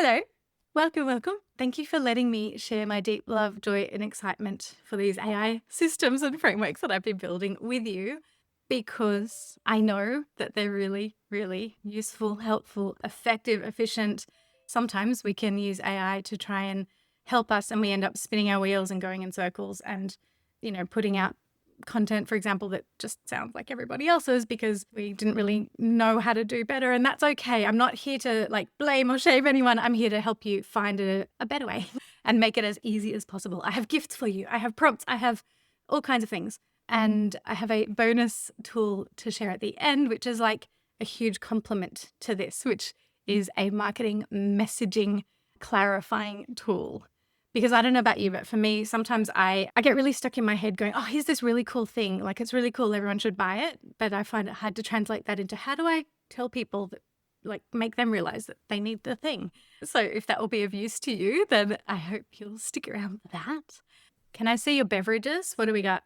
Hello, welcome, welcome. Thank you for letting me share my deep love, joy, and excitement for these AI systems and frameworks that I've been building with you because I know that they're really, really useful, helpful, effective, efficient. Sometimes we can use AI to try and help us, and we end up spinning our wheels and going in circles and, putting out content, for example, that just sounds like everybody else's because we didn't really know how to do better. And that's okay. I'm not here to blame or shame anyone. I'm here to help you find a better way and make it as easy as possible. I have gifts for you. I have prompts. I have all kinds of things. And I have a bonus tool to share at the end, which is like a huge complement to this, which is a marketing messaging clarifying tool. Because I don't know about you, but for me, sometimes I get really stuck in my head going, oh, here's this really cool thing. Like, it's really cool. Everyone should buy it. But I find it hard to translate that into how do I tell people that, make them realize that they need the thing. So if that will be of use to you, then I hope you'll stick around for that. Can I see your beverages? What do we got?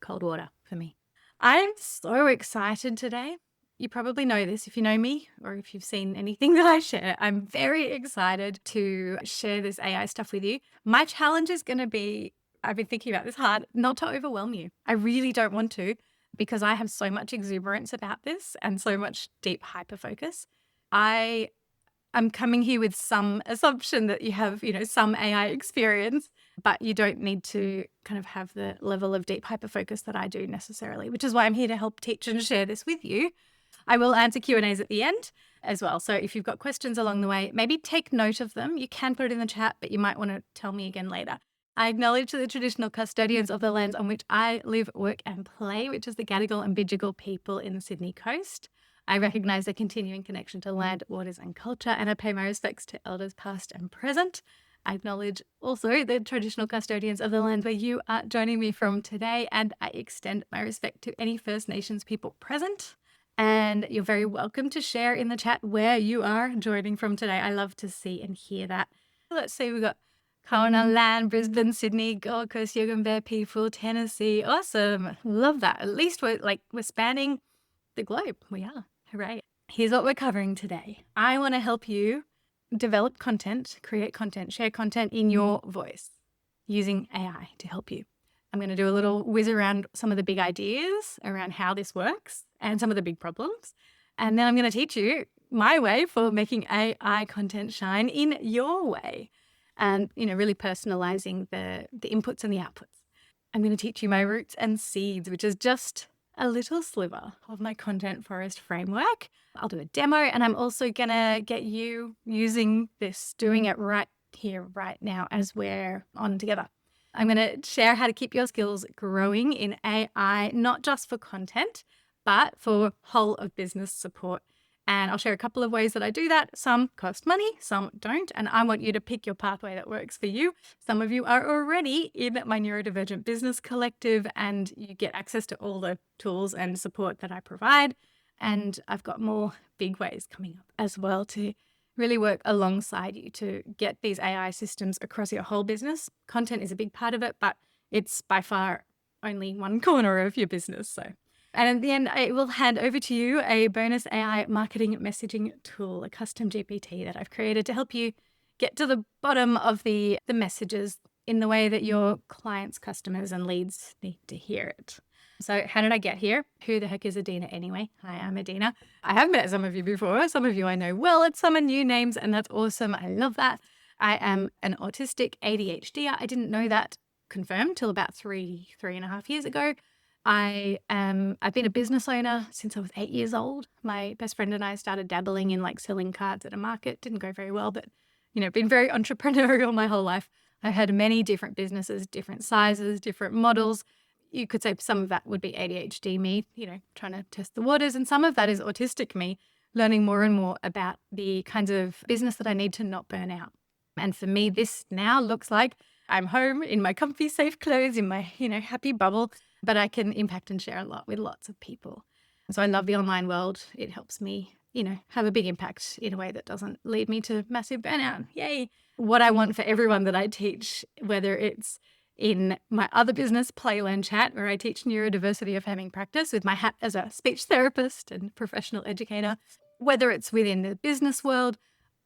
Cold water for me. I'm so excited today. You probably know this if you know me or if you've seen anything that I share. I'm very excited to share this AI stuff with you. My challenge is going to be, I've been thinking about this hard, not to overwhelm you. I really don't want to because I have so much exuberance about this and so much deep hyperfocus. I'm coming here with some assumption that you have, some AI experience, but you don't need to kind of have the level of deep hyperfocus that I do necessarily, which is why I'm here to help teach and share this with you. I will answer Q&As at the end as well. So if you've got questions along the way, maybe take note of them. You can put it in the chat, but you might want to tell me again later. I acknowledge the traditional custodians of the lands on which I live, work and play, which is the Gadigal and Bidjigal people in the Sydney coast. I recognise their continuing connection to land, waters and culture, and I pay my respects to elders past and present. I acknowledge also the traditional custodians of the land where you are joining me from today, and I extend my respect to any First Nations people present. And you're very welcome to share in the chat where you are joining from today. I love to see and hear that. Let's see, we've got Kaurna land, Brisbane, Sydney, Gold Coast, Yugambeh people, Tennessee. Awesome. Love that. At least we're spanning the globe. We are. Hooray. Here's what we're covering today. I want to help you develop content, create content, share content in your voice using AI to help you. I'm going to do a little whiz around some of the big ideas around how this works and some of the big problems. And then I'm going to teach you my way for making AI content shine in your way and, really personalizing the inputs and the outputs. I'm going to teach you my roots and seeds, which is just a little sliver of my content forest framework. I'll do a demo, and I'm also going to get you using this, doing it right here, right now as we're on together. I'm going to share how to keep your skills growing in AI, not just for content, but for whole of business support. And I'll share a couple of ways that I do that. Some cost money, some don't. And I want you to pick your pathway that works for you. Some of you are already in my Neurodivergent Business Collective, and you get access to all the tools and support that I provide. And I've got more big ways coming up as well to really work alongside you to get these AI systems across your whole business. Content is a big part of it, but it's by far only one corner of your business. And at the end, I will hand over to you a bonus AI marketing messaging tool, a custom GPT that I've created to help you get to the bottom of the messages in the way that your clients, customers, and leads need to hear it. So how did I get here? Who the heck is Adina anyway? Hi, I'm Adina. I have met some of you before. Some of you I know well, and some are new names, and that's awesome. I love that. I am an autistic ADHD. I didn't know that confirmed till about 3.5 years ago. I've been a business owner since I was 8 years old. My best friend and I started dabbling in selling cards at a market. Didn't go very well, but been very entrepreneurial my whole life. I've had many different businesses, different sizes, different models. You could say some of that would be ADHD me, trying to test the waters. And some of that is autistic me, learning more and more about the kinds of business that I need to not burn out. And for me, this now looks like I'm home in my comfy, safe clothes, in my, happy bubble, but I can impact and share a lot with lots of people. So I love the online world. It helps me, have a big impact in a way that doesn't lead me to massive burnout. Yay. What I want for everyone that I teach, whether it's in my other business, Playlearn Chat, where I teach neurodiversity of having practice with my hat as a speech therapist and professional educator, whether it's within the business world,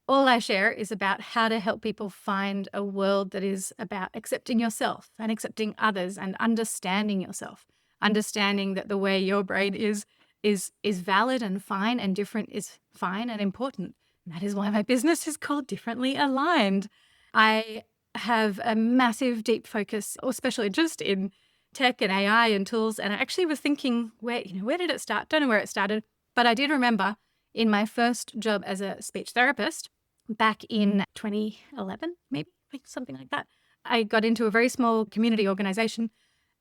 all I share is about how to help people find a world that is about accepting yourself and accepting others and understanding yourself, understanding that the way your brain is valid and fine and different is fine and important. And that is why my business is called Differently Aligned. I have a massive, deep focus or special interest in tech and AI and tools. And I actually was thinking, where did it start? Don't know where it started, but I did remember in my first job as a speech therapist back in 2011, maybe something like that. I got into a very small community organization,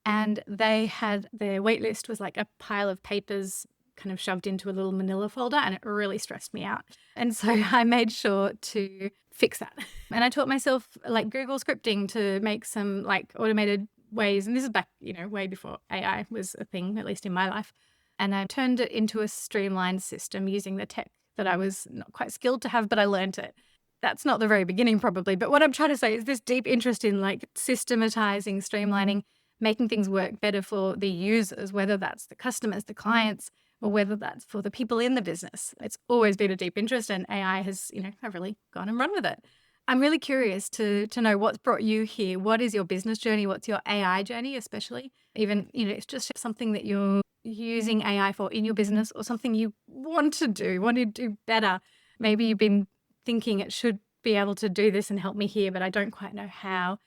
and they had their wait list was like a pile of papers kind of shoved into a little manila folder, and it really stressed me out. And so I made sure to fix that. And I taught myself like Google scripting to make some like automated ways. And this is back, way before AI was a thing, at least in my life. And I turned it into a streamlined system using the tech that I was not quite skilled to have, but I learned it. That's not the very beginning probably. But what I'm trying to say is this deep interest in like systematizing, streamlining, making things work better for the users, whether that's the customers, the clients, or whether that's for the people in the business. It's always been a deep interest, and AI has, I've really gone and run with it. I'm really curious to know what's brought you here. What is your business journey? What's your AI journey, especially? Even, it's just something that you're using AI for in your business, or something you want to do better. Maybe you've been thinking it should be able to do this and help me here, but I don't quite know how.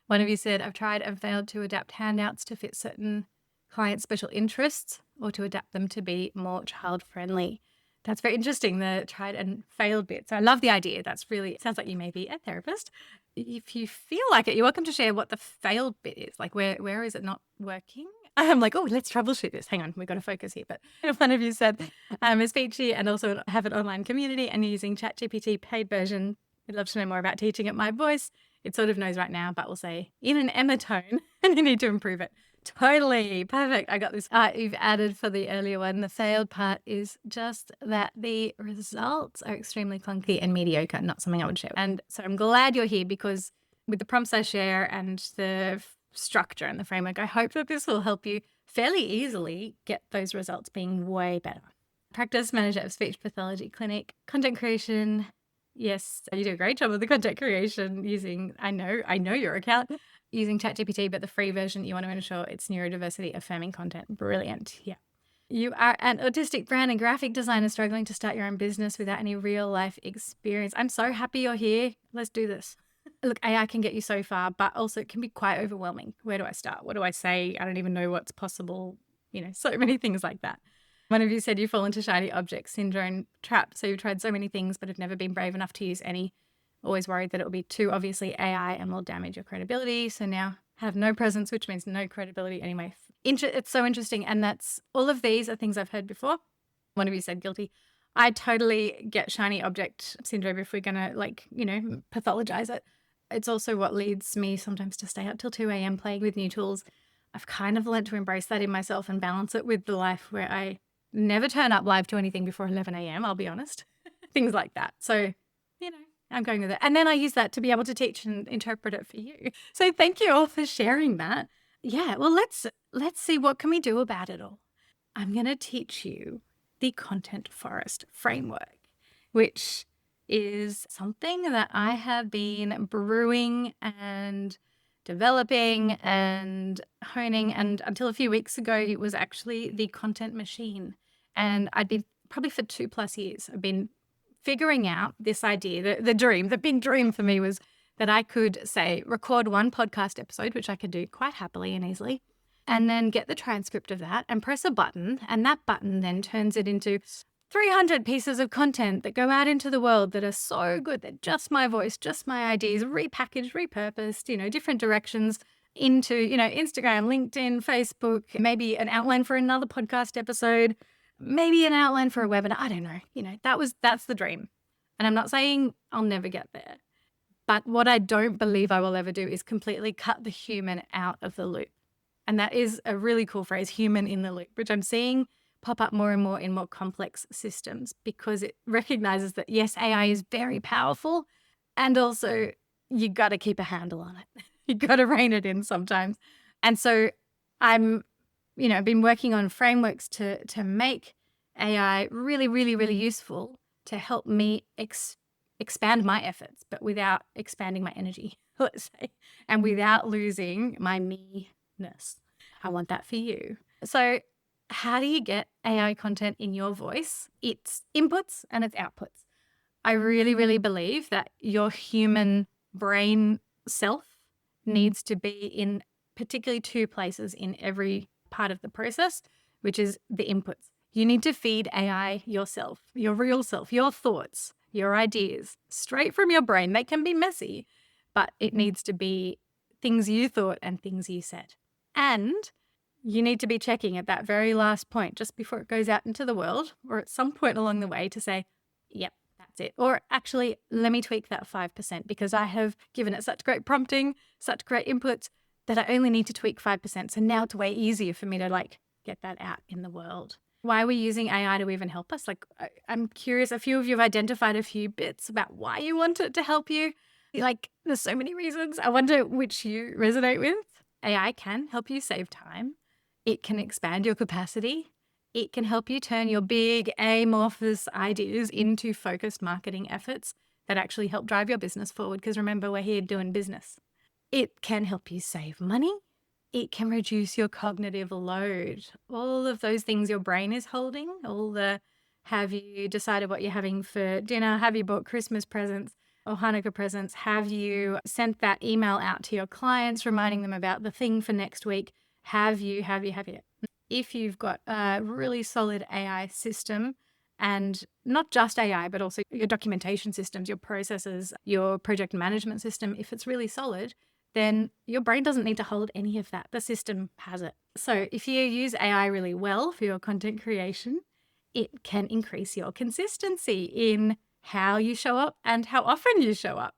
One of you said, I've tried and failed to adapt handouts to fit certain client special interests or to adapt them to be more child-friendly. That's very interesting, the tried and failed bits. I love the idea. That's really, it sounds like you may be a therapist. If you feel like it, you're welcome to share what the failed bit is. Like where is it not working? I'm like, oh, let's troubleshoot this. Hang on, we've got to focus here. But one of you said, I'm a speechy and also have an online community and using ChatGPT paid version. I'd love to know more about teaching at my voice. It sort of knows right now, but we'll say in an Emma tone, and you need to improve it. Totally. Perfect. I got this. You've added for the earlier one. The failed part is just that the results are extremely clunky and mediocre, not something I would share. And so I'm glad you're here, because with the prompts I share and the structure and the framework, I hope that this will help you fairly easily get those results being way better. Practice manager of speech pathology clinic, content creation. Yes, you do a great job of the content creation using, I know your account, using ChatGPT, but the free version, you want to ensure it's neurodiversity affirming content. Brilliant. Yeah. You are an autistic brand and graphic designer struggling to start your own business without any real life experience. I'm so happy you're here. Let's do this. Look, AI can get you so far, but also it can be quite overwhelming. Where do I start? What do I say? I don't even know what's possible. So many things like that. One of you said you fall into shiny object syndrome trap. So you've tried so many things, but have never been brave enough to use any. Always worried that it will be too obviously AI and will damage your credibility. So now have no presence, which means no credibility anyway. It's so interesting. And that's all of these are things I've heard before. One of you said guilty. I totally get shiny object syndrome if we're going to pathologize it. It's also what leads me sometimes to stay up till 2 a.m. playing with new tools. I've kind of learned to embrace that in myself and balance it with the life where I never turn up live to anything before 11 a.m. I'll be honest. Things like that. So, I'm going with it. And then I use that to be able to teach and interpret it for you. So thank you all for sharing that. Yeah, well, let's see, what can we do about it all? I'm going to teach you the content forest framework, which is something that I have been brewing and developing and honing. And until a few weeks ago, it was actually the content machine. And I'd been probably for 2+ years, I've been figuring out this idea. The big dream for me was that I could say record one podcast episode, which I could do quite happily and easily, and then get the transcript of that and press a button. And that button then turns it into 300 pieces of content that go out into the world that are so good that just my voice, just my ideas, repackaged, repurposed, different directions into, Instagram, LinkedIn, Facebook, maybe an outline for another podcast episode, maybe an outline for a webinar. I don't know. That's the dream. And I'm not saying I'll never get there. But what I don't believe I will ever do is completely cut the human out of the loop. And that is a really cool phrase, human in the loop, which I'm seeing pop up more and more in more complex systems, because it recognizes that, yes, AI is very powerful, and also you got to keep a handle on it. You got to rein it in sometimes. And so I've been working on frameworks to make AI really, really, really useful to help me expand my efforts, but without expanding my energy, let's say, and without losing my me-ness. I want that for you. So how do you get AI content in your voice? It's inputs and it's outputs. I really, really believe that your human brain self needs to be in particularly two places in every part of the process, which is the inputs. You need to feed AI yourself, your real self, your thoughts, your ideas, straight from your brain. They can be messy, but it needs to be things you thought and things you said. And you need to be checking at that very last point, just before it goes out into the world, or at some point along the way, to say, yep, that's it. Or actually, let me tweak that 5% because I have given it such great prompting, such great inputs that I only need to tweak 5%. So now it's way easier for me to get that out in the world. Why are we using AI to even help us? I'm curious, a few of you have identified a few bits about why you want it to help you. There's so many reasons. I wonder which you resonate with. AI can help you save time. It can expand your capacity. It can help you turn your big amorphous ideas into focused marketing efforts that actually help drive your business forward. Because remember, we're here doing business. It can help you save money. It can reduce your cognitive load. All of those things your brain is holding, have you decided what you're having for dinner? Have you bought Christmas presents or Hanukkah presents? Have you sent that email out to your clients, reminding them about the thing for next week? Have you? If you've got a really solid AI system, and not just AI, but also your documentation systems, your processes, your project management system, if it's really solid, then your brain doesn't need to hold any of that. The system has it. So if you use AI really well for your content creation, it can increase your consistency in how you show up and how often you show up.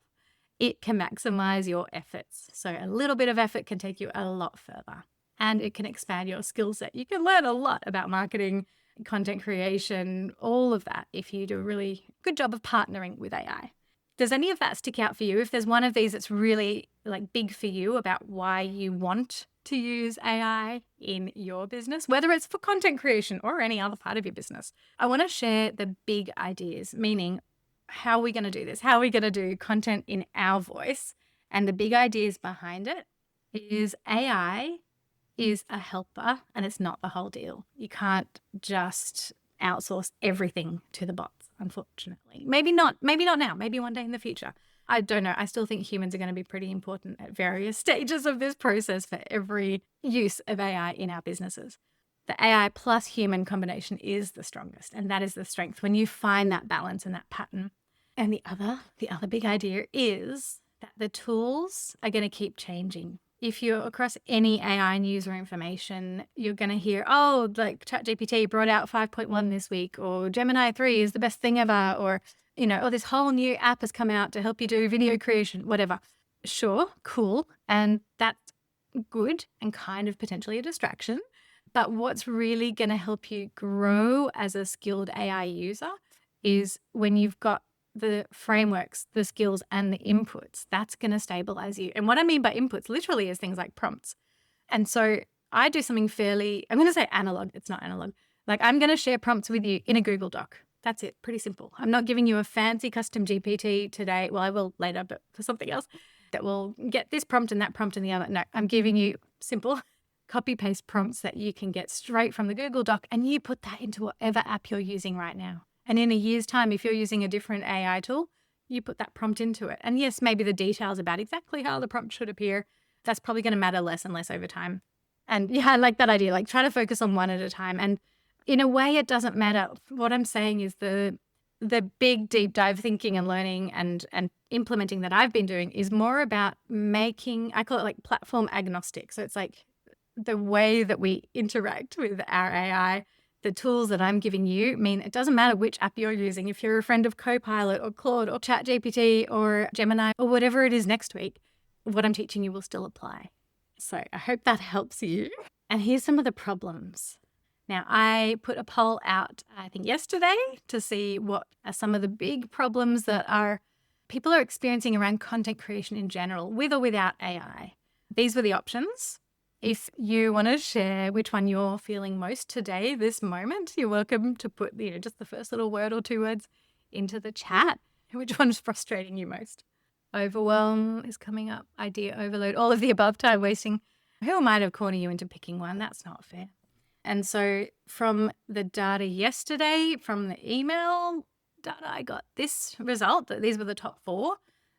It can maximize your efforts. So a little bit of effort can take you a lot further. And it can expand your skill set. You can learn a lot about marketing, content creation, all of that if you do a really good job of partnering with AI. Does any of that stick out for you? If there's one of these that's really big for you about why you want to use AI in your business, whether it's for content creation or any other part of your business, I want to share the big ideas, meaning how are we going to do this? How are we going to do content in our voice? And the big ideas behind it is AI is a helper and it's not the whole deal. You can't just outsource everything to the bots, unfortunately. Maybe not now, maybe one day in the future. I don't know. I still think humans are going to be pretty important at various stages of this process for every use of AI in our businesses. The AI plus human combination is the strongest, and that is the strength when you find that balance and that pattern. And the other big idea is that the tools are going to keep changing. If you're across any AI news or information, you're going to hear, ChatGPT brought out 5.1 this week, or Gemini 3 is the best thing ever, or, this whole new app has come out to help you do video creation, whatever. Sure, cool. And that's good and kind of potentially a distraction. But what's really going to help you grow as a skilled AI user is when you've got the frameworks, the skills, and the inputs. That's going to stabilize you. And what I mean by inputs literally is things like prompts. And so I do something I'm going to say analog. It's not analog. I'm going to share prompts with you in a Google Doc. That's it. Pretty simple. I'm not giving you a fancy custom GPT today. Well, I will later, but for something else that will get this prompt and that prompt and the other. No, I'm giving you simple copy paste prompts that you can get straight from the Google Doc, and you put that into whatever app you're using right now. And in a year's time, if you're using a different AI tool, you put that prompt into it. And yes, maybe the details about exactly how the prompt should appear, that's probably going to matter less and less over time. And yeah, I like that idea, try to focus on one at a time. And in a way, it doesn't matter. What I'm saying is the big deep dive thinking and learning and implementing that I've been doing is more about I call it platform agnostic. So it's the way that we interact with our AI. The tools that I'm giving you mean it doesn't matter which app you're using. If you're a friend of Copilot or Claude or ChatGPT or Gemini or whatever it is next week, what I'm teaching you will still apply. So I hope that helps you. And here's some of the problems. Now, I put a poll out, I think yesterday, to see what are some of the big problems that people are experiencing around content creation in general, with or without AI. These were the options. If you want to share which one you're feeling most today, this moment, you're welcome to put just the first little word or two words into the chat. Which one's frustrating you most? Overwhelm is coming up. Idea overload. All of the above. Time wasting. Who am I to corner you into picking one? That's not fair. And so from the data yesterday, from the email data, I got this result that these were the top 4.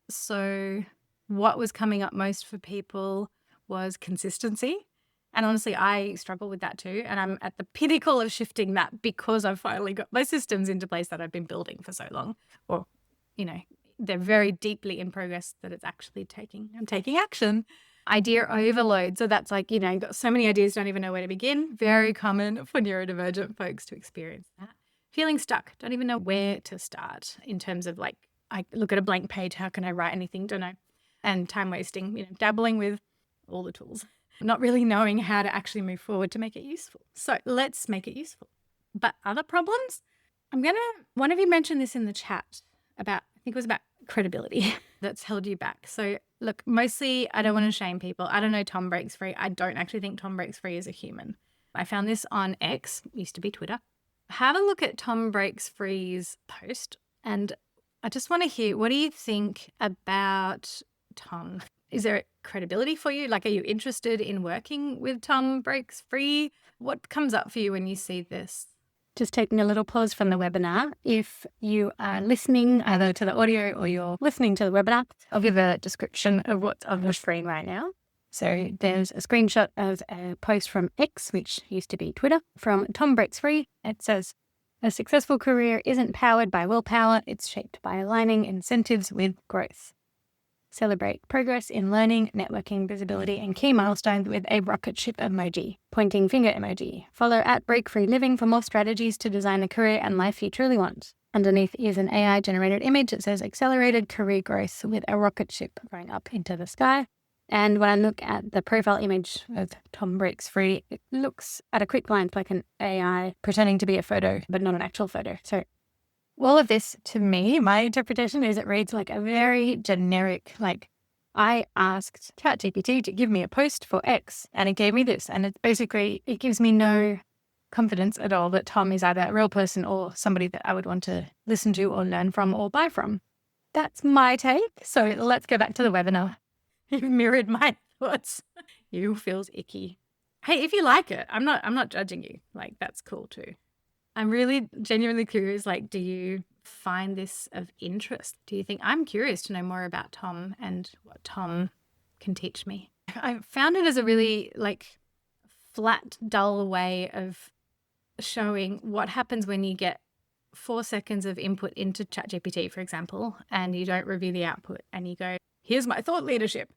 So what was coming up most for people was consistency. And honestly, I struggle with that too. And I'm at the pinnacle of shifting that because I've finally got my systems into place that I've been building for so long. Or, they're very deeply in progress that it's actually I'm taking action. Idea overload. So that's like, got so many ideas, don't even know where to begin. Very common for neurodivergent folks to experience that. Feeling stuck, don't even know where to start in terms of like, I look at a blank page, how can I write anything? Don't know. And time wasting, dabbling with all the tools, not really knowing how to actually move forward to make it useful. So let's make it useful. But other problems, one of you mentioned this in the chat about, I think it was about credibility that's held you back. So look, mostly I don't want to shame people. I don't know Tom Breaks Free. I don't actually think Tom Breaks Free is a human. I found this on X, used to be Twitter. Have a look at Tom Breaks Free's post, and I just want to hear, what do you think about Tom? Is there credibility for you? Like, are you interested in working with Tom Breaks Free? What comes up for you when you see this? Just taking a little pause from the webinar. If you are listening either to the audio or you're listening to the webinar, I'll give a description of what's on the screen right now. So there's a screenshot of a post from X, which used to be Twitter, from Tom Breaks Free. It says, "A successful career isn't powered by willpower, it's shaped by aligning incentives with growth. Celebrate progress in learning, networking, visibility, and key milestones with a rocket ship emoji, pointing finger emoji. Follow at Break Free Living for more strategies to design the career and life you truly want." Underneath is an AI-generated image that says accelerated career growth with a rocket ship going up into the sky. And when I look at the profile image of Tom Breaks Free, it looks at a quick glance like an AI pretending to be a photo, but not an actual photo. So all of this, to me, my interpretation is it reads like a very generic, like, I asked ChatGPT to give me a post for X and it gave me this. And it's basically, it gives me no confidence at all that Tom is either a real person or somebody that I would want to listen to or learn from or buy from. That's my take. So let's go back to the webinar. You mirrored my thoughts. You feels icky. Hey, if you like it, I'm not judging you. Like, that's cool too. I'm really genuinely curious, like, do you find this of interest? Do you think, I'm curious to know more about Tom and what Tom can teach me? I found it as a really like flat, dull way of showing what happens when you get 4 seconds of input into ChatGPT, for example, and you don't review the output and you go, here's my thought leadership.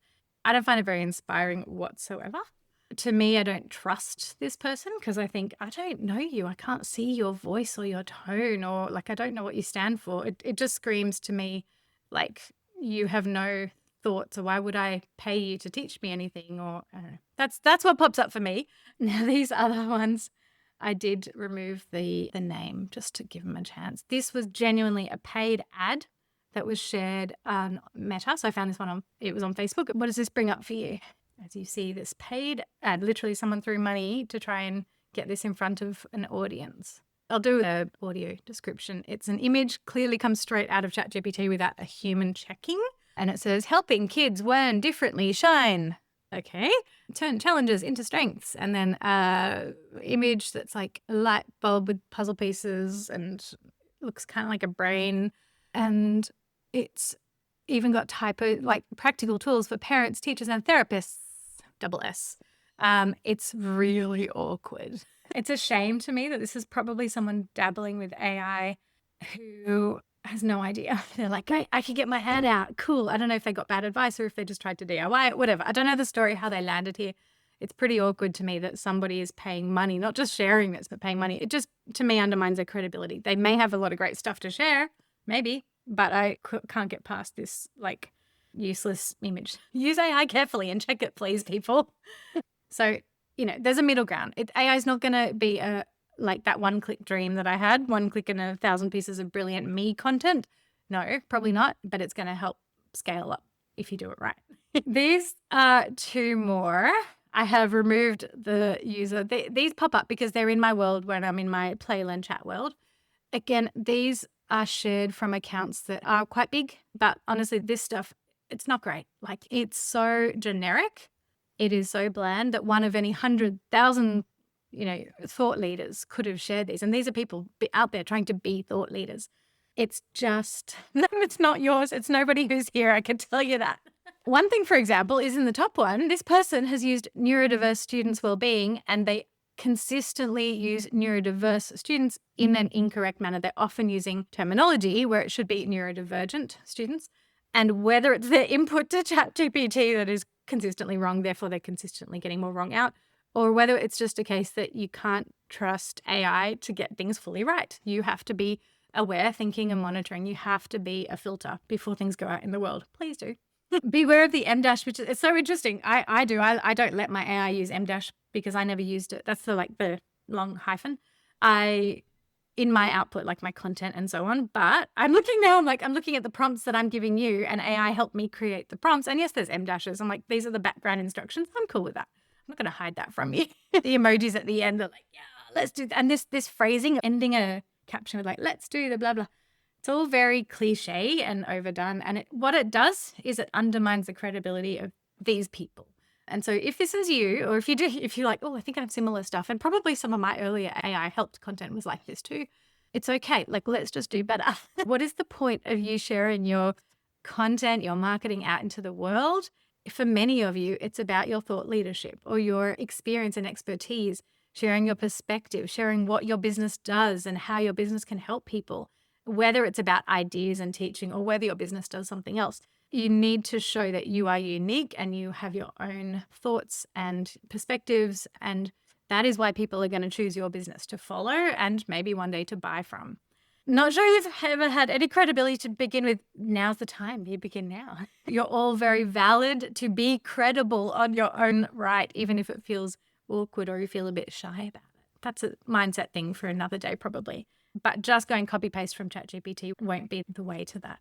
I don't find it very inspiring whatsoever. To me, I don't trust this person because I think, I don't know you. I can't see your voice or your tone, or like, I don't know what you stand for. It just screams to me like you have no thoughts, or why would I pay you to teach me anything? Or I don't know. That's what pops up for me. Now, these other ones, I did remove the name just to give them a chance. This was genuinely a paid ad that was shared on Meta. So I found this one it was on Facebook. What does this bring up for you? As you see, this paid ad, literally someone threw money to try and get this in front of an audience. I'll do an audio description. It's an image, clearly comes straight out of ChatGPT without a human checking. And it says, helping kids learn differently, shine. Okay. Turn challenges into strengths. And then image that's like a light bulb with puzzle pieces and looks kind of like a brain. And it's even got typo, like practical tools for parents, teachers, and therapists, double S. It's really awkward. It's a shame to me that this is probably someone dabbling with AI who has no idea. They're like, great, I can get my hand out. Cool. I don't know if they got bad advice or if they just tried to DIY it, whatever. I don't know the story, how they landed here. It's pretty awkward to me that somebody is paying money, not just sharing this, but paying money. It just, to me, undermines their credibility. They may have a lot of great stuff to share, maybe, but I can't get past this, like, useless image. Use AI carefully and check it, please, people. So, there's a middle ground. AI is not going to be like that one-click dream that I had, 1 click and 1,000 pieces of brilliant me content. No, probably not, but it's going to help scale up if you do it right. These are 2 more. I have removed the user. These pop up because they're in my world when I'm in my Playland chat world. Again, these are shared from accounts that are quite big. But honestly, this stuff, it's not great. Like, it's so generic. It is so bland that one of any 100,000, thought leaders could have shared these. And these are people out there trying to be thought leaders. It's just, no, it's not yours. It's nobody who's here. I can tell you that. One thing, for example, is in the top one, this person has used neurodiverse students' well-being, and they consistently use neurodiverse students in an incorrect manner. They're often using terminology where it should be neurodivergent students. And whether it's their input to ChatGPT that is consistently wrong, therefore they're consistently getting more wrong out, or whether it's just a case that you can't trust AI to get things fully right. You have to be aware, thinking and monitoring. You have to be a filter before things go out in the world. Please do. Beware of the M dash, which is so interesting. I don't let my AI use M dash because I never used it. That's the long hyphen. In my output, like my content and so on. But I'm looking at the prompts that I'm giving you, and AI helped me create the prompts. And yes, there's M dashes. I'm like, these are the background instructions. I'm cool with that. I'm not going to hide that from you. The emojis at the end are like, yeah, let's do that. And this phrasing, ending a caption with like, let's do the blah, blah. It's all very cliche and overdone. And what it does is it undermines the credibility of these people. And so if this is you, or if you're like, oh, I think I have similar stuff, and probably some of my earlier AI helped content was like this too, it's okay. Like, let's just do better. What is the point of you sharing your content, your marketing out into the world? For many of you, it's about your thought leadership or your experience and expertise, sharing your perspective, sharing what your business does and how your business can help people, whether it's about ideas and teaching or whether your business does something else. You need to show that you are unique and you have your own thoughts and perspectives. And that is why people are going to choose your business to follow and maybe one day to buy from. Not sure you've ever had any credibility to begin with. Now's the time. You begin now. You're all very valid to be credible on your own right, even if it feels awkward or you feel a bit shy about it. That's a mindset thing for another day, probably. But just going copy paste from ChatGPT won't be the way to that.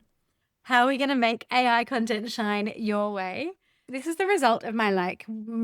How are we going to make AI content shine your way? This is the result of my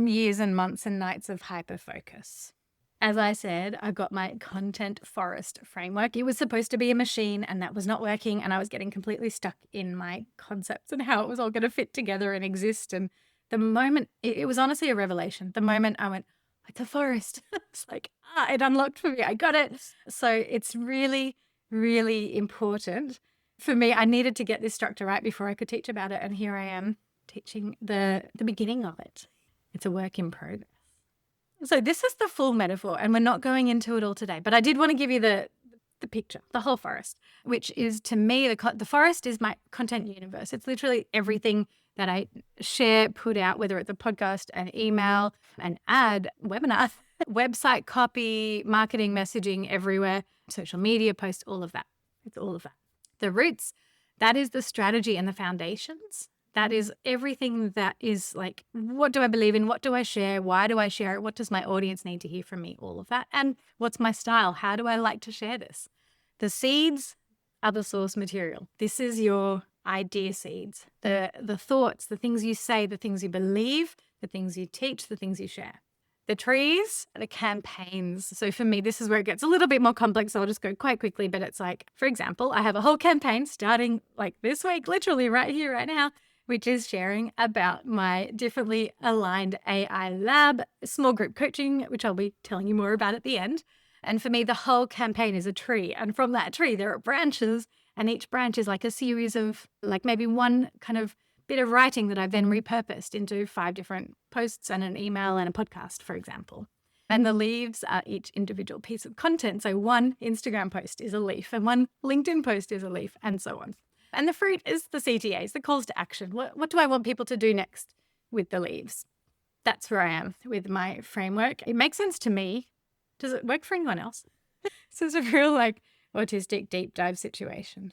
years and months and nights of hyper focus. As I said, I got my content forest framework. It was supposed to be a machine and that was not working. And I was getting completely stuck in my concepts and how it was all going to fit together and exist. And the moment, it was honestly a revelation. The moment I went, it's a forest. It's like, it unlocked for me. I got it. So it's really, really important for me. I needed to get this structure right before I could teach about it. And here I am teaching the beginning of it. It's a work in progress. So this is the full metaphor, and we're not going into it all today, but I did want to give you the picture, the whole forest, which is, to me, the forest is my content universe. It's literally everything that I share, put out, whether it's a podcast, an email, an ad, webinar, website copy, marketing, messaging everywhere, social media posts, all of that. It's all of that. The roots, that is the strategy and the foundations. That is everything that is like, what do I believe in? What do I share? Why do I share it? What does my audience need to hear from me? All of that. And what's my style? How do I like to share this? The seeds are the source material. This is your idea seeds. The thoughts, the things you say, the things you believe, the things you teach, the things you share. The trees are the campaigns. So for me, this is where it gets a little bit more complex. So I'll just go quite quickly. But it's like, for example, I have a whole campaign starting like this week, literally right here, right now, which is sharing about my differently aligned AI lab, small group coaching, which I'll be telling you more about at the end. And for me, the whole campaign is a tree. And from that tree, there are branches. And each branch is like a series of like maybe one kind of bit of writing that I've then repurposed into 5 different posts and an email and a podcast, for example. And the leaves are each individual piece of content. So one Instagram post is a leaf and one LinkedIn post is a leaf, and so on. And the fruit is the CTAs, the calls to action. What do I want people to do next with the leaves? That's where I am with my framework. It makes sense to me. Does it work for anyone else? So it's a real autistic deep dive situation.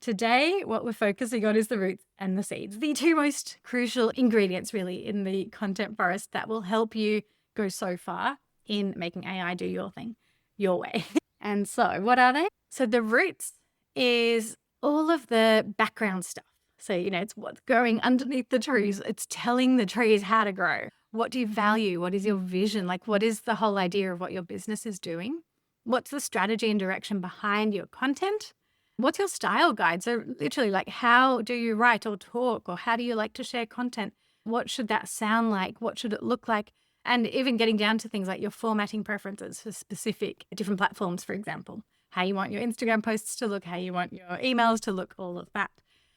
Today, what we're focusing on is the roots and the seeds, the 2 most crucial ingredients really in the content forest that will help you go so far in making AI do your thing, your way. And so what are they? So the roots is all of the background stuff. So, it's what's growing underneath the trees. It's telling the trees how to grow. What do you value? What is your vision? Like, what is the whole idea of what your business is doing? What's the strategy and direction behind your content? What's your style guide? So literally, like, how do you write or talk, or how do you like to share content? What should that sound like? What should it look like? And even getting down to things like your formatting preferences for specific different platforms, for example, how you want your Instagram posts to look, how you want your emails to look, all of that.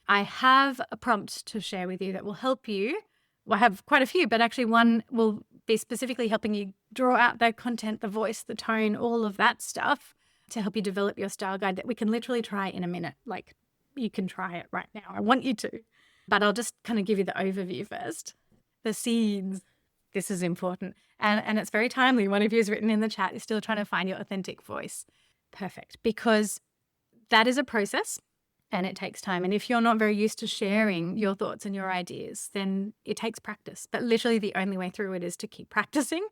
I have a prompt to share with you that will help you. Well, I have quite a few, but actually one will be specifically helping you draw out the content, the voice, the tone, all of that stuff to help you develop your style guide that we can literally try in a minute. Like, you can try it right now. I want you to. But I'll just kind of give you the overview first. The seeds. This is important. And it's very timely. One of you has written in the chat, you're still trying to find your authentic voice. Perfect. Because that is a process and it takes time. And if you're not very used to sharing your thoughts and your ideas, then it takes practice. But literally the only way through it is to keep practicing.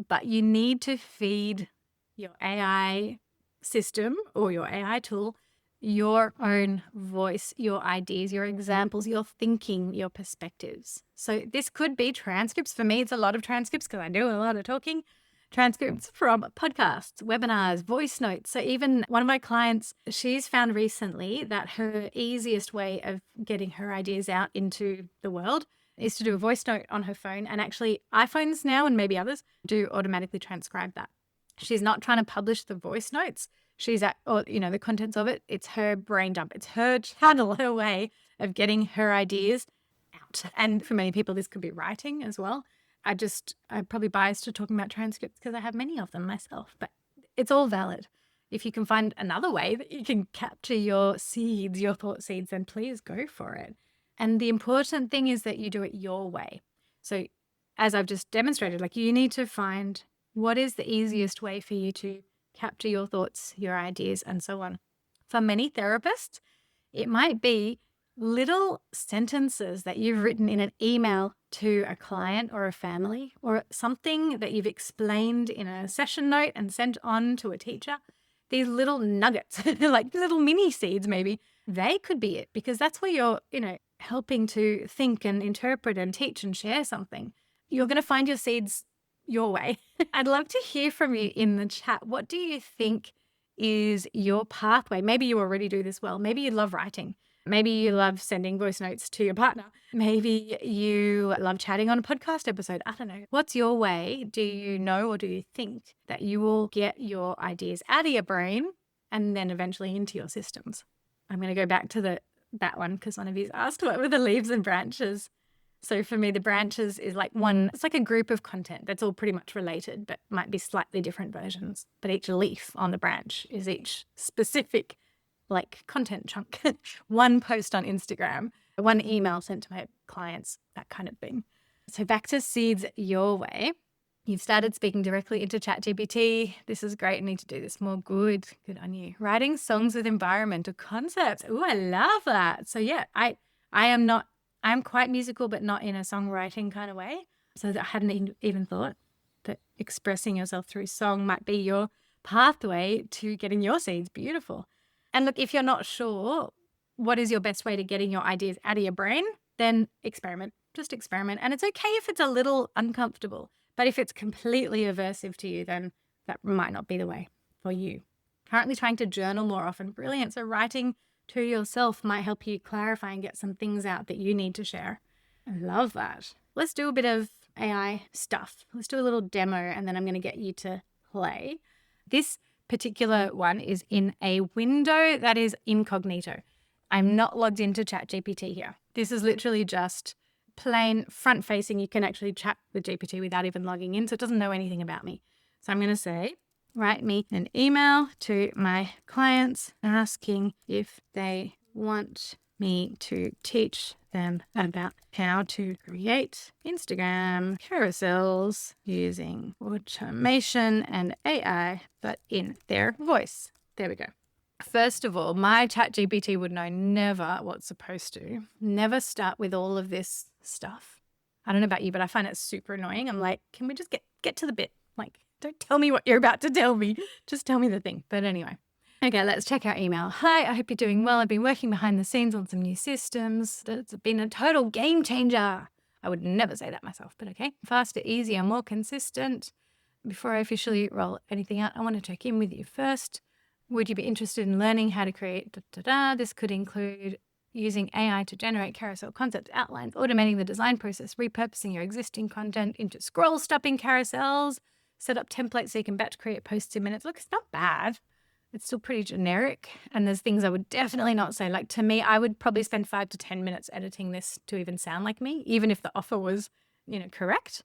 But you need to feed your AI system or your AI tool your own voice, your ideas, your examples, your thinking, your perspectives. So this could be transcripts. For me, it's a lot of transcripts because I do a lot of talking. Transcripts from podcasts, webinars, voice notes. So even one of my clients, she's found recently that her easiest way of getting her ideas out into the world is to do a voice note on her phone. And actually iPhones now, and maybe others, do automatically transcribe that. She's not trying to publish the voice notes. She's the contents of it. It's her brain dump. It's her channel, her way of getting her ideas out. And for many people, this could be writing as well. I'm probably biased to talking about transcripts because I have many of them myself, but it's all valid. If you can find another way that you can capture your seeds, your thought seeds, then please go for it. And the important thing is that you do it your way. So as I've just demonstrated, like, you need to find what is the easiest way for you to capture your thoughts, your ideas, and so on. For many therapists, it might be little sentences that you've written in an email to a client or a family, or something that you've explained in a session note and sent on to a teacher. These little nuggets, like little mini seeds maybe, they could be it, because that's where you're, helping to think and interpret and teach and share something. You're going to find your seeds your way. I'd love to hear from you in the chat. What do you think is your pathway? Maybe you already do this well. Maybe you love writing. Maybe you love sending voice notes to your partner. Maybe you love chatting on a podcast episode. I don't know. What's your way? Do you know, or do you think that you will get your ideas out of your brain and then eventually into your systems? I'm going to go back to that one because one of you asked what were the leaves and branches. So for me, the branches is it's like a group of content that's all pretty much related, but might be slightly different versions. But each leaf on the branch is each specific content chunk. One post on Instagram, one email sent to my clients, that kind of thing. So back to seeds your way. You've started speaking directly into ChatGPT. This is great. I need to do this more. Good on you. Writing songs with environmental concepts. Oh, I love that. So yeah, I'm quite musical, but not in a songwriting kind of way. So I hadn't even thought that expressing yourself through song might be your pathway to getting your seeds. Beautiful. And look, if you're not sure what is your best way to getting your ideas out of your brain, then experiment. Just experiment. And it's okay if it's a little uncomfortable. But if it's completely aversive to you, then that might not be the way for you. Currently trying to journal more often. Brilliant. So writing to yourself might help you clarify and get some things out that you need to share. I love that. Let's do a bit of AI stuff. Let's do a little demo, and then I'm going to get you to play. This particular one is in a window that is incognito. I'm not logged into ChatGPT here. This is literally just plain front facing. You can actually chat with GPT without even logging in, so it doesn't know anything about me. So I'm going to say, write me an email to my clients asking if they want me to teach them about how to create Instagram carousels using automation and AI, but in their voice. There we go. First of all, my ChatGPT would know never what's supposed to. Never start with all of this stuff. I don't know about you, but I find it super annoying. I'm like, can we just get to the bit? Don't tell me what you're about to tell me. Just tell me the thing. But anyway. Okay, let's check our email. Hi, I hope you're doing well. I've been working behind the scenes on some new systems. It's been a total game changer. I would never say that myself, but okay. Faster, easier, more consistent. Before I officially roll anything out, I want to check in with you first. Would you be interested in learning how to create This could include using AI to generate carousel concept outlines, automating the design process, repurposing your existing content into scroll-stopping carousels, set up templates so you can batch create posts in minutes. Look, it's not bad. It's still pretty generic. And there's things I would definitely not say. Like, to me, I would probably spend 5 to 10 minutes editing this to even sound like me, even if the offer was, correct.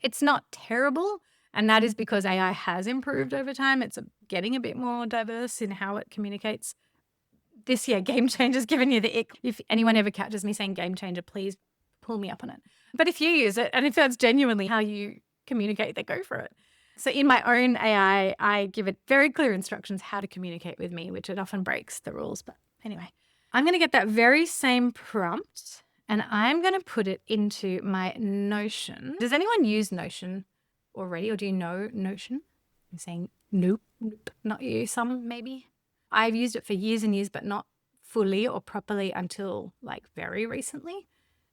It's not terrible. And that is because AI has improved over time. It's getting a bit more diverse in how it communicates. This year, game changer's given you the ick. If anyone ever catches me saying game changer, please pull me up on it. But if you use it, and if that's genuinely how you communicate, then go for it. So in my own AI, I give it very clear instructions how to communicate with me, which it often breaks the rules. But anyway, I'm going to get that very same prompt and I'm going to put it into my Notion. Does anyone use Notion already, or do you know Notion? I'm saying nope, not you, some maybe. I've used it for years and years, but not fully or properly until like very recently.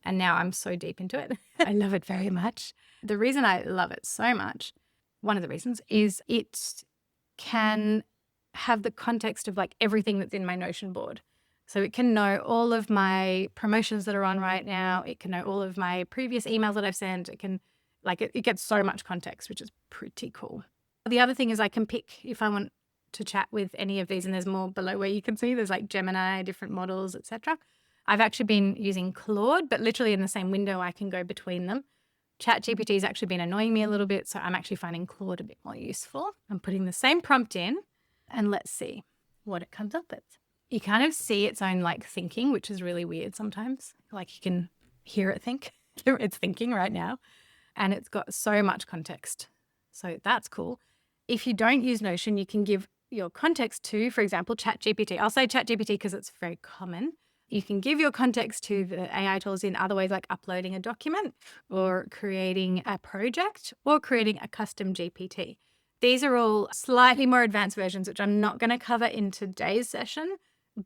And now I'm so deep into it. I love it very much. The reason I love it so much, one of the reasons, is it can have the context of like everything that's in my Notion board. So it can know all of my promotions that are on right now. It can know all of my previous emails that I've sent. It can, it gets so much context, which is pretty cool. The other thing is I can pick if I want to chat with any of these, and there's more below where you can see there's like Gemini, different models, etc. I've actually been using Claude, but literally in the same window I can go between them. ChatGPT has actually been annoying me a little bit, so I'm actually finding Claude a bit more useful. I'm putting the same prompt in and let's see what it comes up with. You kind of see its own like thinking, which is really weird sometimes. Like you can hear it think. It's thinking right now. And it's got so much context. So that's cool. If you don't use Notion, you can give your context to, for example, ChatGPT. I'll say ChatGPT because it's very common. You can give your context to the AI tools in other ways, like uploading a document or creating a project or creating a custom GPT. These are all slightly more advanced versions, which I'm not going to cover in today's session,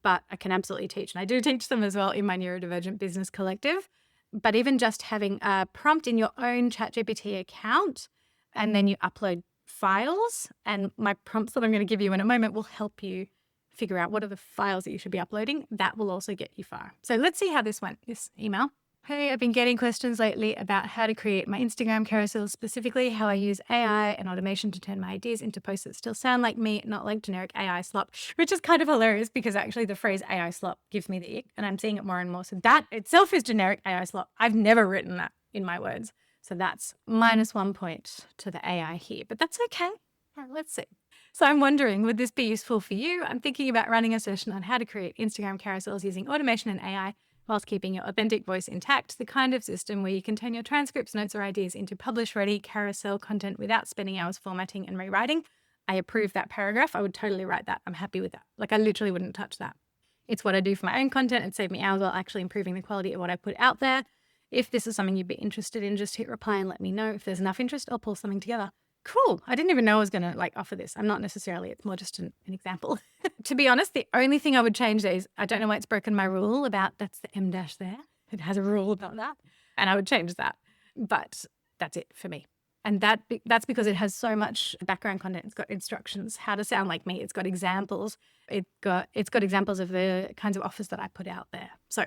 but I can absolutely teach. And I do teach them as well in my Neurodivergent Business Collective. But even just having a prompt in your own ChatGPT account, and then you upload files, and my prompts that I'm going to give you in a moment will help you figure out what are the files that you should be uploading. That will also get you far. So let's see how this went, this email. Hey, I've been getting questions lately about how to create my Instagram carousels, specifically how I use AI and automation to turn my ideas into posts that still sound like me, not like generic AI slop, which is kind of hilarious because actually the phrase AI slop gives me the ick and I'm seeing it more and more. So that itself is generic AI slop. I've never written that in my words. So that's -1 point to the AI here, but that's okay. All right, let's see. So I'm wondering, would this be useful for you? I'm thinking about running a session on how to create Instagram carousels using automation and AI whilst keeping your authentic voice intact, the kind of system where you can turn your transcripts, notes, or ideas into publish-ready carousel content without spending hours formatting and rewriting. I approve that paragraph. I would totally write that. I'm happy with that. Like I literally wouldn't touch that. It's what I do for my own content. It saved me hours while actually improving the quality of what I put out there. If this is something you'd be interested in, just hit reply and let me know. If there's enough interest, I'll pull something together. Cool. I didn't even know I was going to offer this. I'm not necessarily, it's more just an example. To be honest, the only thing I would change there is, I don't know why it's broken my rule about, that's the M dash there. It has a rule about that. And I would change that. But that's it for me. And that's because it has so much background content. It's got instructions, how to sound like me. It's got examples. It's got examples of the kinds of offers that I put out there. So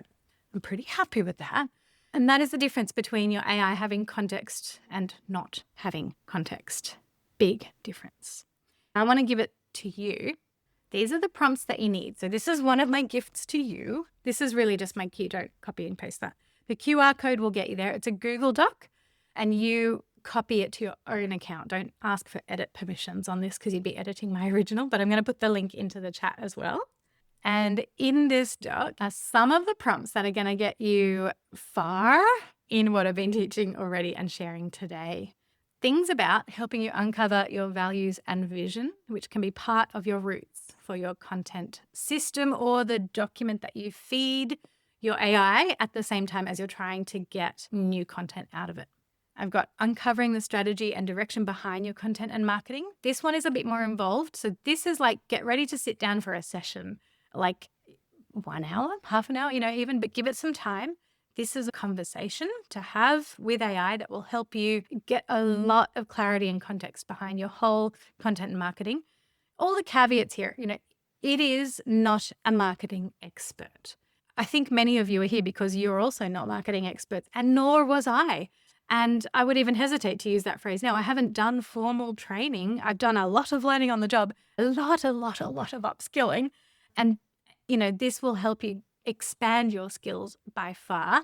I'm pretty happy with that. And that is the difference between your AI having context and not having context. Big difference. I want to give it to you. These are the prompts that you need. So this is one of my gifts to you. This is really just my key. Don't copy and paste that. The QR code will get you there. It's a Google Doc and you copy it to your own account. Don't ask for edit permissions on this because you'd be editing my original, but I'm going to put the link into the chat as well. And in this doc are some of the prompts that are going to get you far in what I've been teaching already and sharing today. Things about helping you uncover your values and vision, which can be part of your roots for your content system or the document that you feed your AI at the same time as you're trying to get new content out of it. I've got uncovering the strategy and direction behind your content and marketing. This one is a bit more involved. So this is like, get ready to sit down for a session. Like 1 hour, half an hour, even, but give it some time. This is a conversation to have with AI that will help you get a lot of clarity and context behind your whole content and marketing. All the caveats here, It is not a marketing expert. I think many of you are here because you're also not marketing experts, and nor was I. And I would even hesitate to use that phrase now. I haven't done formal training. I've done a lot of learning on the job, a lot of upskilling. And, this will help you expand your skills by far.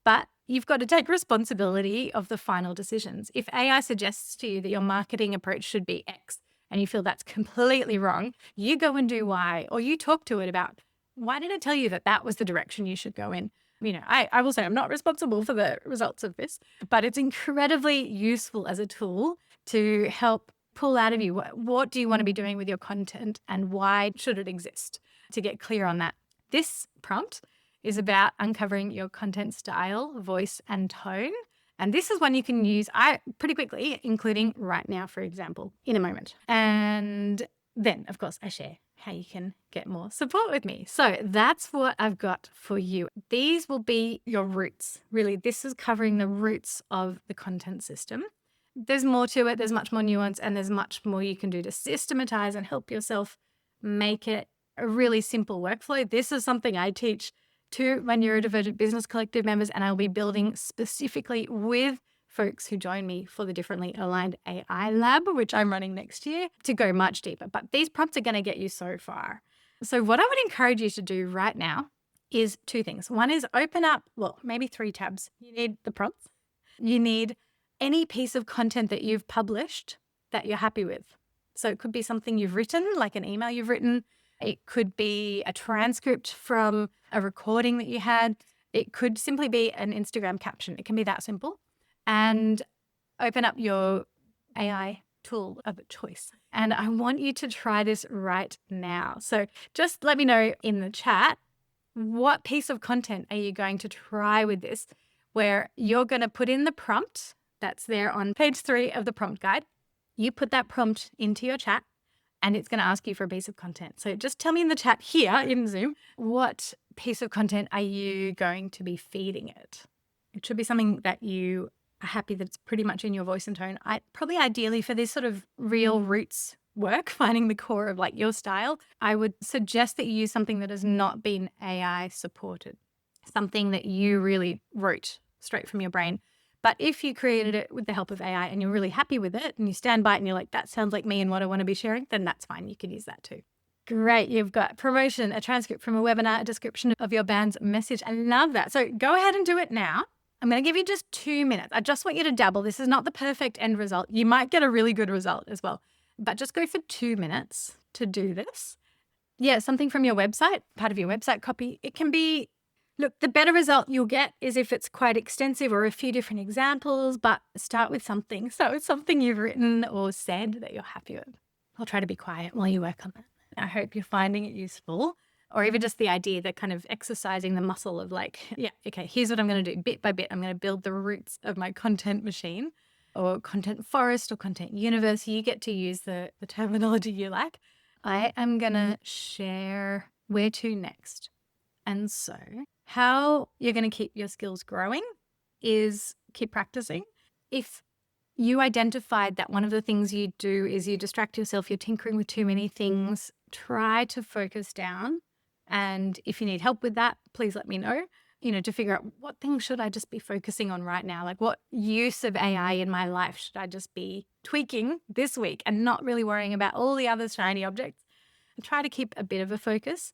But you've got to take responsibility of the final decisions. If AI suggests to you that your marketing approach should be X and you feel that's completely wrong, you go and do Y, or you talk to it about, why did it tell you that was the direction you should go in? I will say I'm not responsible for the results of this, but it's incredibly useful as a tool to help pull out of you what do you want to be doing with your content and why should it exist, to get clear on that. This prompt is about uncovering your content style, voice, and tone. And this is one you can use pretty quickly, including right now, for example, in a moment. And then, of course, I share how you can get more support with me. So that's what I've got for you. These will be your roots. Really, this is covering the roots of the content system. There's more to it. There's much more nuance, and there's much more you can do to systematize and help yourself make it a really simple workflow. This is something I teach to my Neurodivergent Business Collective members, and I'll be building specifically with folks who join me for the Differently Aligned AI Lab, which I'm running next year, to go much deeper. But these prompts are going to get you so far. So what I would encourage you to do right now is two things. One is open up, maybe 3 tabs. You need the prompts. You need any piece of content that you've published that you're happy with. So it could be something you've written, like an email you've written. It could be a transcript from a recording that you had. It could simply be an Instagram caption. It can be that simple. And open up your AI tool of choice. And I want you to try this right now. So just let me know in the chat, what piece of content are you going to try with this, where you're going to put in the prompt that's there on page 3 of the prompt guide. You put that prompt into your chat, and it's going to ask you for a piece of content. So just tell me in the chat here in Zoom, what piece of content are you going to be feeding it? It should be something that you are happy that it's pretty much in your voice and tone. Probably ideally for this sort of real roots work, finding the core of your style, I would suggest that you use something that has not been AI supported, something that you really wrote straight from your brain. But if you created it with the help of AI and you're really happy with it and you stand by it and you're like, that sounds like me and what I want to be sharing, then that's fine. You can use that too. Great. You've got promotion, a transcript from a webinar, a description of your band's message. I love that. So go ahead and do it now. I'm going to give you just 2 minutes. I just want you to dabble. This is not the perfect end result. You might get a really good result as well, but just go for 2 minutes to do this. Yeah, something from your website, part of your website copy. It can be, look, the better result you'll get is if it's quite extensive or a few different examples, but start with something. So it's something you've written or said that you're happy with. I'll try to be quiet while you work on that. I hope you're finding it useful. Or even just the idea that kind of exercising the muscle of here's what I'm going to do. Bit by bit, I'm going to build the roots of my content machine or content forest or content universe. You get to use the terminology you like. I am going to share where to next. And so how you're going to keep your skills growing is keep practicing. If you identified that one of the things you do is you distract yourself, you're tinkering with too many things, try to focus down. And if you need help with that, please let me know, to figure out what things should I just be focusing on right now? Like what use of AI in my life should I just be tweaking this week and not really worrying about all the other shiny objects? And try to keep a bit of a focus.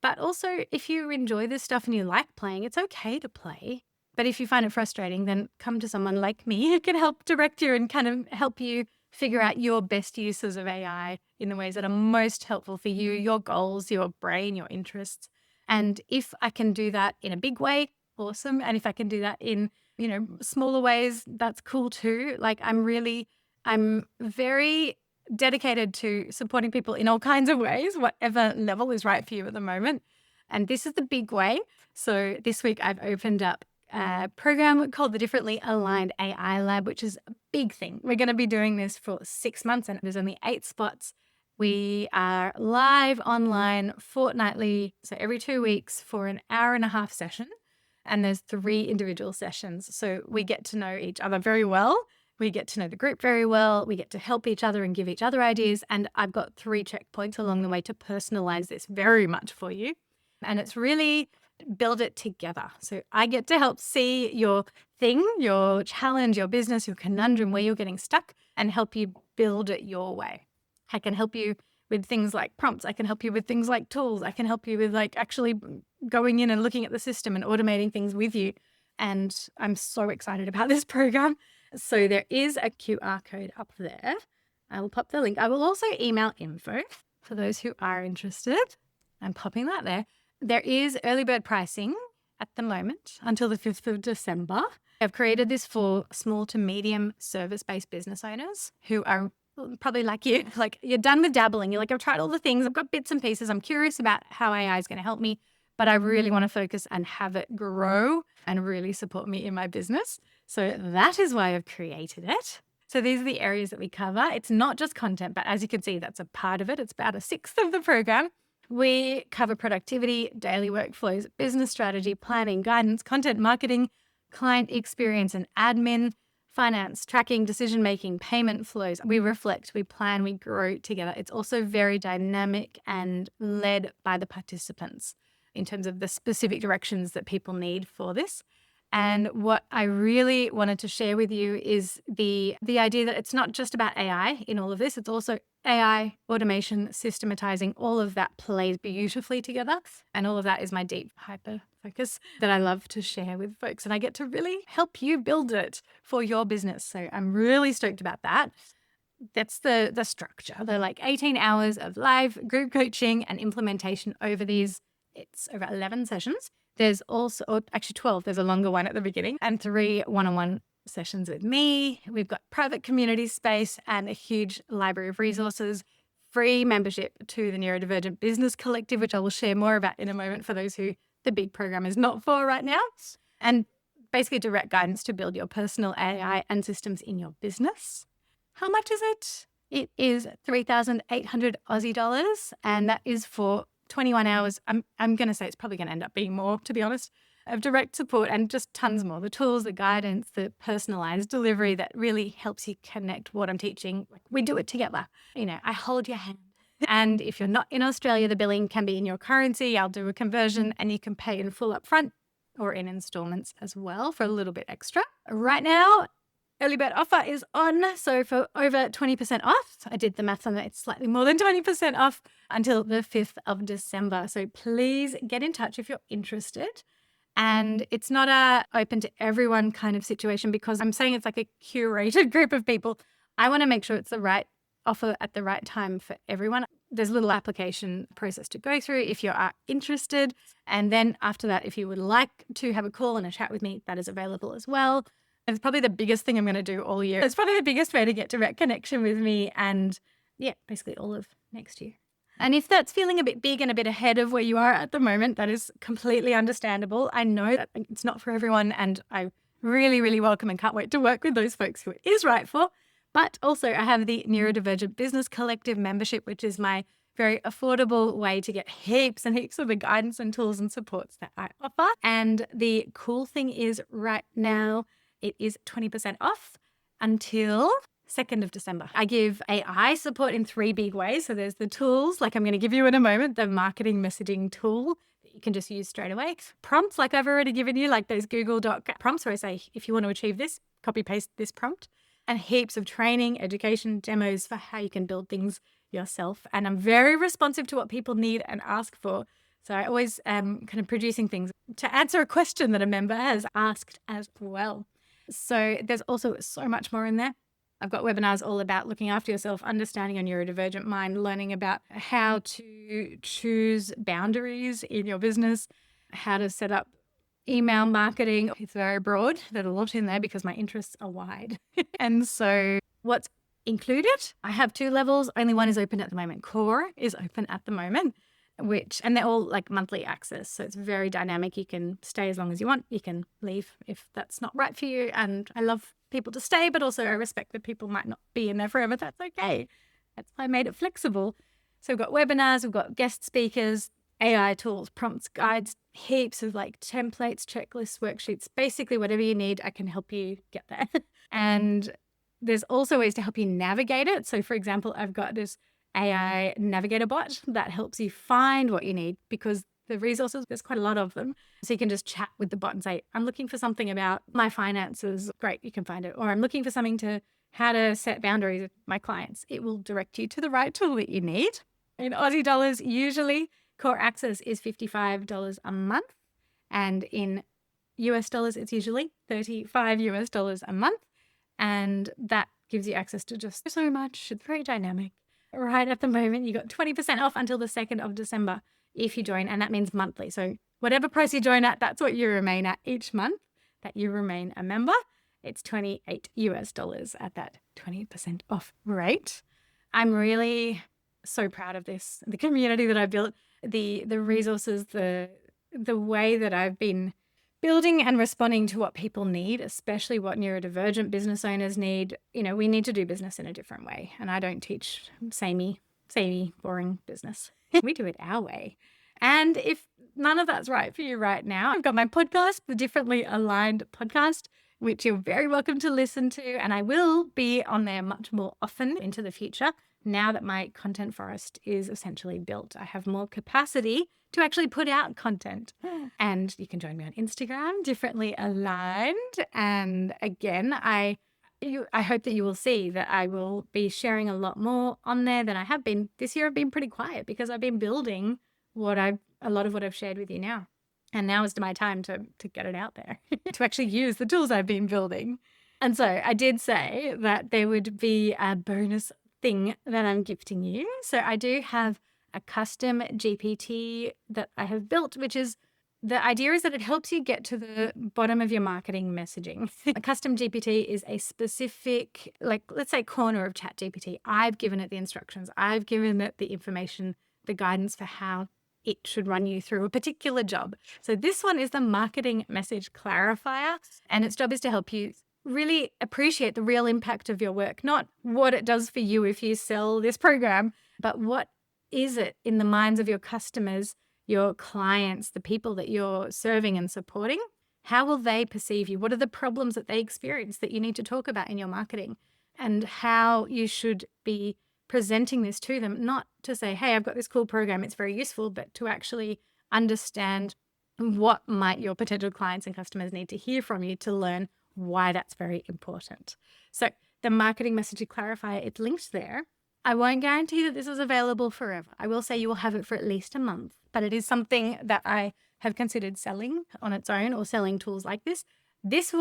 But also, if you enjoy this stuff and you like playing, it's okay to play. But if you find it frustrating, then come to someone like me who can help direct you and kind of help you figure out your best uses of AI in the ways that are most helpful for you, your goals, your brain, your interests. And if I can do that in a big way, awesome. And if I can do that in, smaller ways, that's cool too. I'm very dedicated to supporting people in all kinds of ways, whatever level is right for you at the moment. And this is the big way. So this week I've opened up a program called the Differently Aligned AI Lab, which is a big thing. We're going to be doing this for 6 months and there's only 8 spots. We are live online fortnightly, so every 2 weeks for an hour-and-a-half session. And there's 3 individual sessions. So we get to know each other very well. We get to know the group very well. We get to help each other and give each other ideas. And I've got 3 checkpoints along the way to personalize this very much for you. And it's really build it together. So I get to help see your thing, your challenge, your business, your conundrum, where you're getting stuck, and help you build it your way. I can help you with things like prompts. I can help you with things like tools. I can help you with like actually going in and looking at the system and automating things with you. And I'm so excited about this program. So there is a QR code up there. I will pop the link. I will also email info for those who are interested. I'm popping that there. There is early bird pricing at the moment until the 5th of December. I've created this for small to medium service-based business owners who are probably like you, like you're done with dabbling. You're like, I've tried all the things. I've got bits and pieces. I'm curious about how AI is going to help me, but I really want to focus and have it grow and really support me in my business. So that is why I've created it. So these are the areas that we cover. It's not just content, but as you can see, that's a part of it. It's about 1/6 of the program. We cover productivity, daily workflows, business strategy, planning, guidance, content marketing, client experience and admin, finance, tracking, decision-making, payment flows. We reflect, we plan, we grow together. It's also very dynamic and led by the participants in terms of the specific directions that people need for this. And what I really wanted to share with you is the idea that it's not just about AI in all of this. It's also AI, automation, systematizing. All of that plays beautifully together. And all of that is my deep hyper focus that I love to share with folks. And I get to really help you build it for your business. So I'm really stoked about that. That's the structure. They're like 18 hours of live group coaching and implementation over these. It's over 11 sessions. There's also, or actually 12, there's a longer one at the beginning, and 3 one-on-one sessions with me. We've got private community space and a huge library of resources, free membership to the Neurodivergent Business Collective, which I will share more about in a moment for those who the big program is not for right now, and basically direct guidance to build your personal AI and systems in your business. How much is it? It is 3,800 Aussie dollars, and that is for 21 hours. I'm going to say it's probably going to end up being more, to be honest, of direct support and just tons more. The tools, the guidance, the personalized delivery that really helps you connect what I'm teaching. We do it together. I hold your hand. And if you're not in Australia, the billing can be in your currency. I'll do a conversion and you can pay in full upfront or in installments as well for a little bit extra. Right now, early bird offer is on, so for over 20% off. I did the maths on that. It's slightly more than 20% off until the 5th of December. So please get in touch if you're interested. And it's not a open to everyone kind of situation because I'm saying it's like a curated group of people. I want to make sure it's the right offer at the right time for everyone. There's a little application process to go through if you are interested. And then after that, if you would like to have a call and a chat with me, that is available as well. It's probably the biggest thing I'm going to do all year. It's probably the biggest way to get direct connection with me and basically all of next year. And if that's feeling a bit big and a bit ahead of where you are at the moment, that is completely understandable. I know that it's not for everyone and I really, really welcome and can't wait to work with those folks who it is right for. But also I have the Neurodivergent Business Collective membership, which is my very affordable way to get heaps and heaps of the guidance and tools and supports that I offer. And the cool thing is right now, it is 20% off until 2nd of December. I give AI support in 3 big ways. So there's the tools, like I'm going to give you in a moment, the marketing messaging tool that you can just use straight away. Prompts, like I've already given you, like those Google Doc prompts where I say, if you want to achieve this, copy paste this prompt. And heaps of training, education, demos for how you can build things yourself. And I'm very responsive to what people need and ask for. So I always am kind of producing things to answer a question that a member has asked as well. So there's also so much more in there. I've got webinars all about looking after yourself, understanding your neurodivergent mind, learning about how to choose boundaries in your business, how to set up email marketing. It's very broad. There's a lot in there because my interests are wide. And so what's included? I have 2 levels. Only one is open at the moment. Core is open at the moment. And they're all like monthly access. So it's very dynamic. You can stay as long as you want. You can leave if that's not right for you. And I love people to stay, but also I respect that people might not be in there forever. That's okay. That's why I made it flexible. So we've got webinars, we've got guest speakers, AI tools, prompts, guides, heaps of like templates, checklists, worksheets, basically whatever you need, I can help you get there. And there's also ways to help you navigate it. So for example, I've got this AI navigator bot that helps you find what you need, because the resources, there's quite a lot of them. So you can just chat with the bot and say, I'm looking for something about my finances. Great, you can find it. Or I'm looking for something to how to set boundaries with my clients. It will direct you to the right tool that you need. In Aussie dollars, usually core access is $55 a month. And in US dollars, it's usually $35 a month. And that gives you access to just so much. It's very dynamic. Right at the moment, you got 20% off until the 2nd of December if you join, and that means monthly. So whatever price you join at, that's what you remain at each month that you remain a member. It's $28 at that 20% off rate. I'm really so proud of this. The community that I built, the resources, the way that I've been building and responding to what people need, especially what neurodivergent business owners need. You know, we need to do business in a different way. And I don't teach samey, boring business. We do it our way. And if none of that's right for you right now, I've got my podcast, the Differently Aligned podcast, which you're very welcome to listen to. And I will be on there much more often into the future. Now that my content forest is essentially built, I have more capacity to actually put out content. And you can join me on Instagram, Differently Aligned. And again, I hope that you will see that I will be sharing a lot more on there than I have been. This year I've been pretty quiet because I've been building a lot of what I've shared with you now. And now is my time to get it out there, to actually use the tools I've been building. And so I did say that there would be a bonus thing that I'm gifting you. So I do have a custom GPT that I have built, which is, the idea is that it helps you get to the bottom of your marketing messaging. A custom GPT is a specific, like, let's say, corner of ChatGPT. I've given it the instructions. I've given it the information, the guidance for how it should run you through a particular job. So this one is the marketing message clarifier, and its job is to help you really appreciate the real impact of your work, not what it does for you if you sell this program, but what is it in the minds of your customers, your clients, the people that you're serving and supporting? How will they perceive you? What are the problems that they experience that you need to talk about in your marketing? And how you should be presenting this to them, not to say, hey, I've got this cool program, it's very useful, but to actually understand what might your potential clients and customers need to hear from you to learn why that's very important. So the marketing message clarifier, it's linked there. I won't guarantee that this is available forever. I will say you will have it for at least a month, but it is something that I have considered selling on its own or selling tools like this. This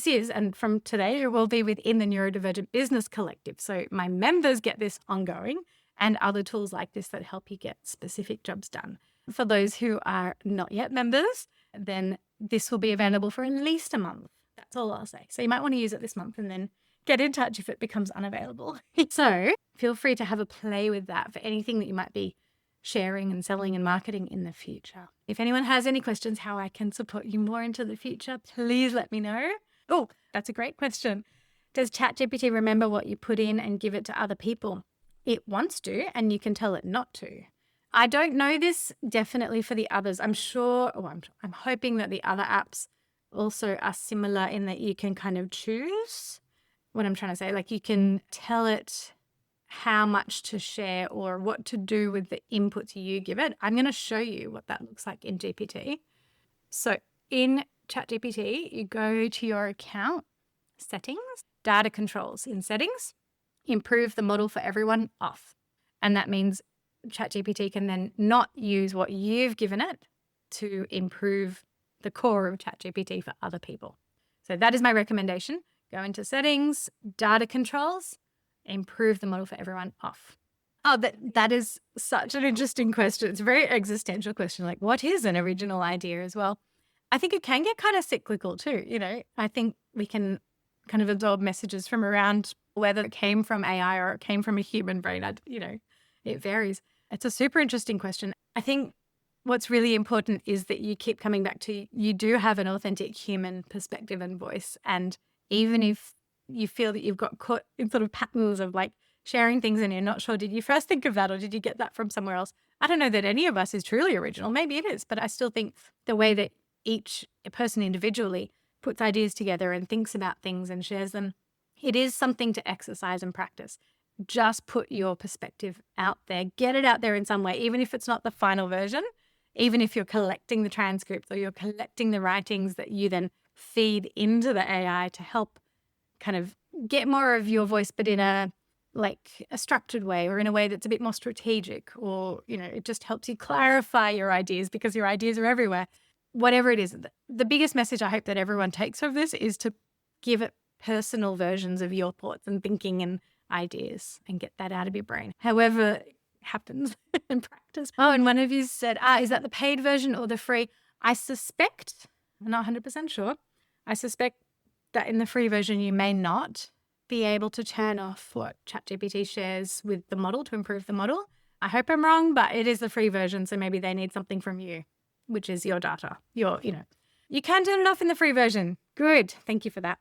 is, and from today, it will be within the Neurodivergent Business Collective. So my members get this ongoing and other tools like this that help you get specific jobs done. For those who are not yet members, then this will be available for at least a month. That's all I'll say. So you might want to use it this month and then get in touch if it becomes unavailable. So feel free to have a play with that for anything that you might be sharing and selling and marketing in the future. If anyone has any questions how I can support you more into the future, please let me know. Oh, that's a great question. Does ChatGPT remember what you put in and give it to other people? It wants to, and you can tell it not to. I don't know this definitely for the others. I'm hoping that the other apps also are similar in that you can kind of choose what I'm trying to say. Like, you can tell it how much to share or what to do with the inputs you give it. I'm going to show you what that looks like in GPT. So in ChatGPT, you go to your account, settings, data controls. In settings, improve the model for everyone, off. And that means ChatGPT can then not use what you've given it to improve the core of ChatGPT for other people. So that is my recommendation. Go into settings, data controls, improve the model for everyone, off. Oh, that is such an interesting question. It's a very existential question. Like, what is an original idea as well? I think it can get kind of cyclical too. You know, I think we can kind of absorb messages from around, whether it came from AI or it came from a human brain. It varies. It's a super interesting question. I think what's really important is that you keep coming back to, you do have an authentic human perspective and voice. And even if you feel that you've got caught in sort of patterns of like sharing things and you're not sure, did you first think of that or did you get that from somewhere else? I don't know that any of us is truly original. Maybe it is, but I still think the way that each person individually puts ideas together and thinks about things and shares them It is something to exercise and practice. Just put your perspective out there, get it out there in some way, even if it's not the final version, even if you're collecting the transcripts or you're collecting the writings that you then feed into the AI to help kind of get more of your voice, but in a structured way, or in a way that's a bit more strategic, or, it just helps you clarify your ideas because your ideas are everywhere. Whatever it is, the biggest message I hope that everyone takes of this is to give it personal versions of your thoughts and thinking and ideas and get that out of your brain. However it happens in practice. Oh, and one of you said, is that the paid version or the free? I suspect, I'm not 100% sure, I suspect that in the free version you may not be able to turn off what ChatGPT shares with the model to improve the model. I hope I'm wrong, but it is the free version, so maybe they need something from you, which is your data. You can turn it off in the free version. Good. Thank you for that.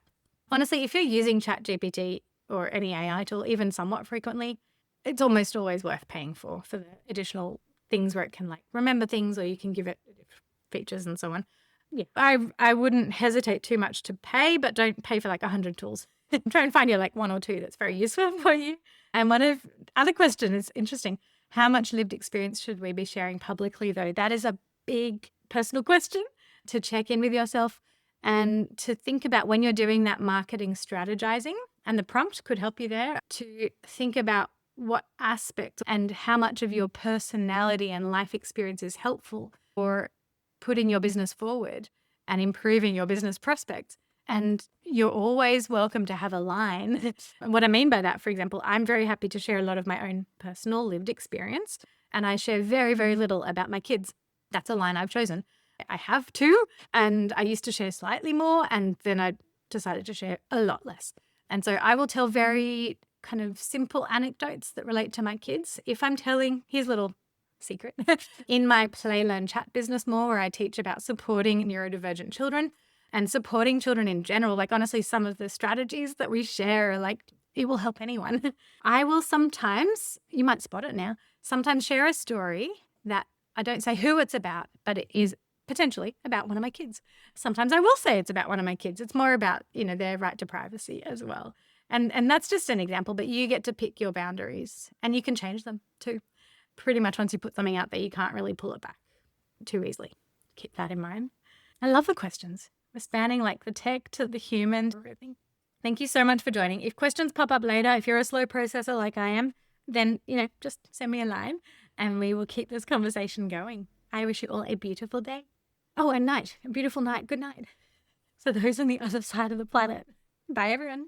Honestly, if you're using ChatGPT or any AI tool, even somewhat frequently, it's almost always worth paying for the additional things where it can remember things, or you can give it features and so on. Yeah, I wouldn't hesitate too much to pay, but don't pay for 100 tools. Try and find your one or two that's very useful for you. And other question is interesting. How much lived experience should we be sharing publicly, though? That is a big personal question to check in with yourself and to think about when you're doing that marketing strategizing. And the prompt could help you there to think about what aspect and how much of your personality and life experience is helpful for putting your business forward and improving your business prospects. And you're always welcome to have a line. What I mean by that, for example, I'm very happy to share a lot of my own personal lived experience, and I share very, very little about my kids. That's a line I've chosen. I have two, and I used to share slightly more, and then I decided to share a lot less. And so I will tell very kind of simple anecdotes that relate to my kids. If I'm telling, here's a little secret, in my Play, Learn, Chat business more, where I teach about supporting neurodivergent children and supporting children in general, honestly, some of the strategies that we share are it will help anyone. I will sometimes, you might spot it now, sometimes share a story that I don't say who it's about, but it is potentially about one of my kids. Sometimes I will say it's about one of my kids. It's more about, their right to privacy as well. And that's just an example, but you get to pick your boundaries and you can change them too. Pretty much once you put something out there, you can't really pull it back too easily. Keep that in mind. I love the questions. We're spanning the tech to the human, everything. Thank you so much for joining. If questions pop up later, if you're a slow processor like I am, then, just send me a line and we will keep this conversation going. I wish you all a beautiful day. Oh, and night. A beautiful night. Good night. So those on the other side of the planet. Bye, everyone.